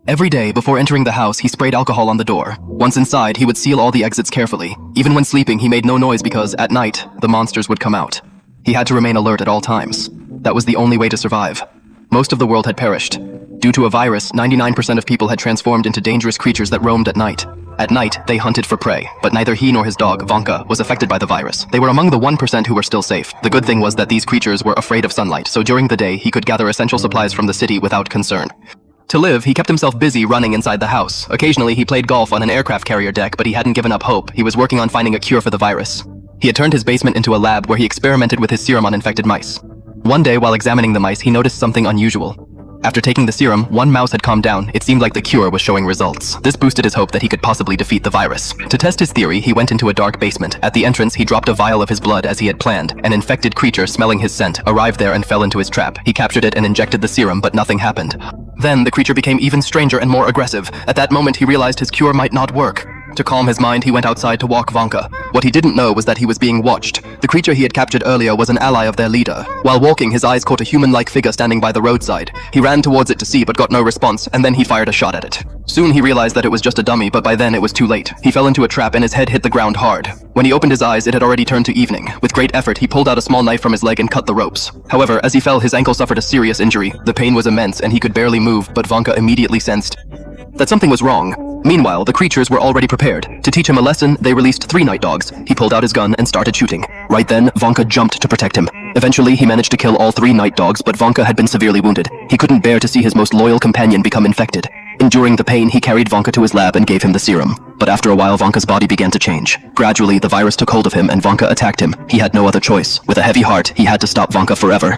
Every day, before entering the house, he sprayed alcohol on the door. Once inside, he would seal all the exits carefully. Even when sleeping, he made no noise because, at night, the monsters would come out. He had to remain alert at all times. That was the only way to survive. Most of the world had perished. Due to a virus, 99% of people had transformed into dangerous creatures that roamed at night. At night, they hunted for prey, but neither he nor his dog, Vanka, was affected by the virus. They were among the 1% who were still safe. The good thing was that these creatures were afraid of sunlight, so during the day, he could gather essential supplies from the city without concern. To live, he kept himself busy running inside the house. Occasionally, he played golf on an aircraft carrier deck, but he hadn't given up hope. He was working on finding a cure for the virus. He had turned his basement into a lab where he experimented with his serum on infected mice. One day, while examining the mice, he noticed something unusual. After taking the serum, one mouse had calmed down. It seemed like the cure was showing results. This boosted his hope that he could possibly defeat the virus. To test his theory, he went into a dark basement. At the entrance, he dropped a vial of his blood as he had planned. An infected creature, smelling his scent, arrived there and fell into his trap. He captured it and injected the serum, but nothing happened. Then, the creature became even stranger and more aggressive. At that moment, he realized his cure might not work. To calm his mind, he went outside to walk Vanka. What he didn't know was that he was being watched. The creature he had captured earlier was an ally of their leader. While walking, his eyes caught a human-like figure standing by the roadside. He ran towards it to see, but got no response, and then he fired a shot at it. Soon he realized that it was just a dummy, but by then it was too late. He fell into a trap and his head hit the ground hard. When he opened his eyes, it had already turned to evening. With great effort, he pulled out a small knife from his leg and cut the ropes. However, as he fell, his ankle suffered a serious injury. The pain was immense, and he could barely move, but Vanka immediately sensed that something was wrong. Meanwhile, the creatures were already prepared. To teach him a lesson, they released 3 night dogs. He pulled out his gun and started shooting. Right then, Vanka jumped to protect him. Eventually, he managed to kill all 3 night dogs, but Vanka had been severely wounded. He couldn't bear to see his most loyal companion become infected. Enduring the pain, he carried Vanka to his lab and gave him the serum. But after a while, Vanka's body began to change. Gradually, the virus took hold of him and Vanka attacked him. He had no other choice. With a heavy heart, he had to stop Vanka forever.